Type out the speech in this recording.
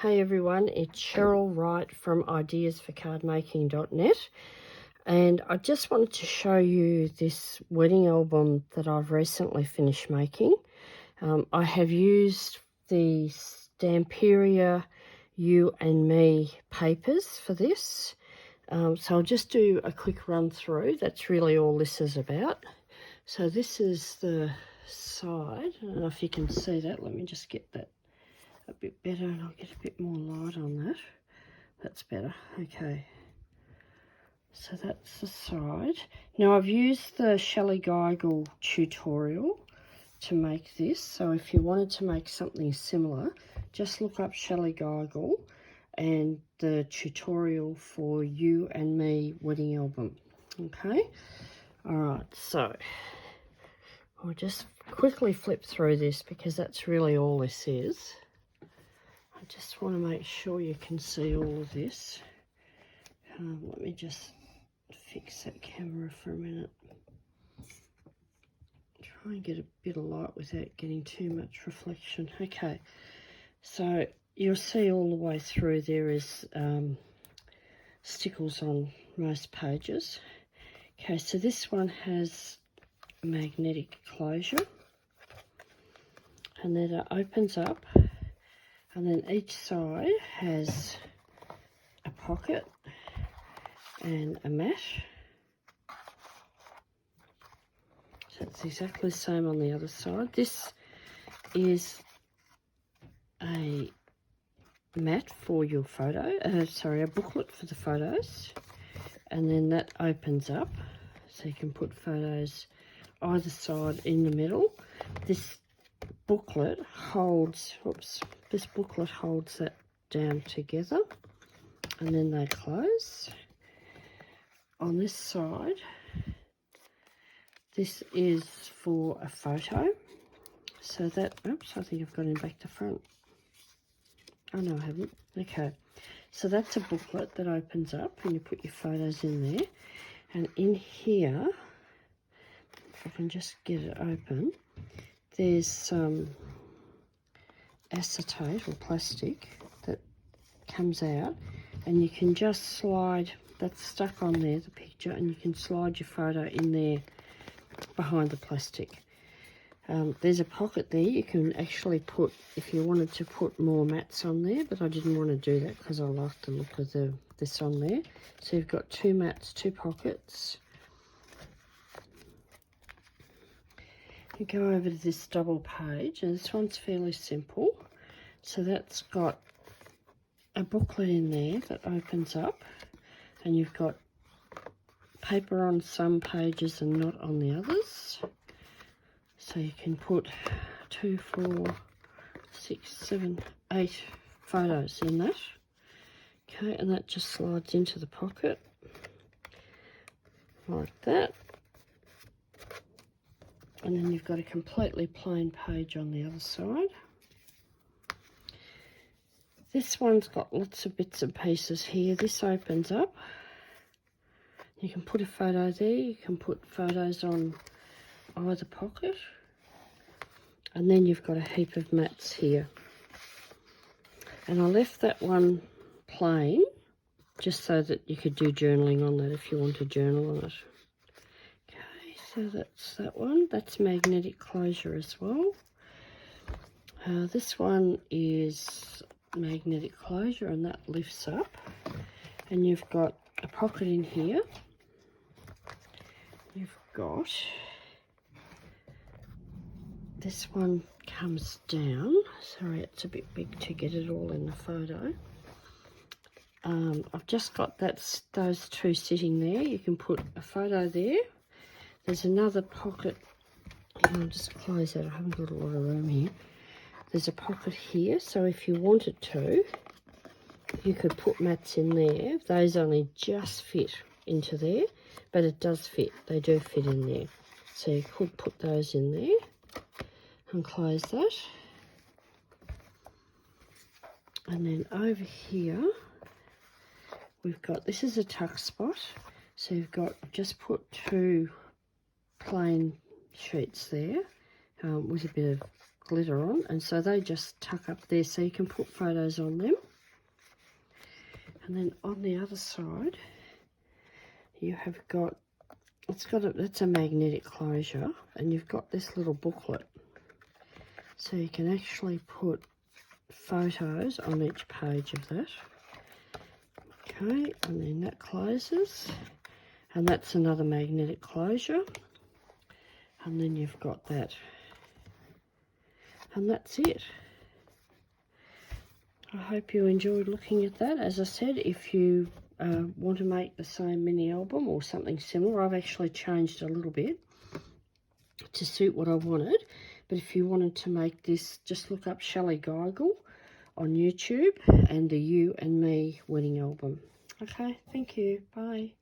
Hey everyone, it's Cheryl Wright from ideasforcardmaking.net, and I just wanted to show you this wedding album that I've recently finished making. I have used the Stamperia You and Me papers for this, so I'll just do a quick run through. That's really all this is about. So this is the side. I don't know if you can see that. Let me just get that a bit better and I'll get a bit more light on that. That's better. Okay, so that's the side. Now I've used the Shelly Geigle tutorial to make this, so if you wanted to make something similar, just look up Shelly Geigle and the tutorial for You and Me wedding album. Okay, alright, so I'll just quickly flip through this because that's really all this is. I just want to make sure you can see all of this. Let me just fix that camera for a minute. Try and get a bit of light without getting too much reflection. Okay, so you'll see all the way through there is stickles on most pages. Okay, so this one has a magnetic closure, and then it opens up, and then each side has a pocket and a mat. So it's exactly the same on the other side. This is a mat for your photo, a booklet for the photos, and then that opens up so you can put photos either side in the middle. This booklet holds, that down together, and then they close. On this side, this is for a photo. So that, oops, I think I've got him back to front. Oh no, I haven't. Okay, so that's a booklet that opens up and you put your photos in there. And in here, if I can just get it open, there's some acetate or plastic that comes out, and you can just slide, that's stuck on there, the picture, and you can slide your photo in there behind the plastic. There's a pocket there. You can actually put, if you wanted to put more mats on there, but I didn't want to do that because I like the look of this on there. So you've got two mats, two pockets. You go over to this double page, and this one's fairly simple. So that's got a booklet in there that opens up, and you've got paper on some pages and not on the others. So you can put 2, 4, 6, 7, 8 photos in that. Okay, and that just slides into the pocket like that. And then you've got a completely plain page on the other side. This one's got lots of bits and pieces here. This opens up. You can put a photo there. You can put photos on either pocket. And then you've got a heap of mats here. And I left that one plain just so that you could do journaling on that if you want to journal on it. Okay, so that's that one. That's magnetic closure as well. This one is magnetic closure, and that lifts up. And you've got a pocket in here. You've got, this one comes down. Sorry, it's a bit big to get it all in the photo. I've just got those two sitting there. You can put a photo there. There's another pocket. I'll just close that. I haven't got a lot of room here. There's a pocket here, so if you wanted to, you could put mats in there. Those only just fit into there, but it does fit. They do fit in there. So you could put those in there and close that. And then over here, we've got, this is a tuck spot. So you've got, just put 2 plain sheets there with a bit of glitter on, and so they just tuck up there, so you can put photos on them. And then on the other side, you have got, that's a magnetic closure, and you've got this little booklet. So you can actually put photos on each page of that. Okay, and then that closes. And that's another magnetic closure. And then you've got that. And that's it. I hope you enjoyed looking at that. As I said, if you want to make the same mini album or something similar, I've actually changed a little bit to suit what I wanted. But if you wanted to make this, just look up Shelly Geigle on YouTube and the You and Me wedding album. Okay, thank you. Bye.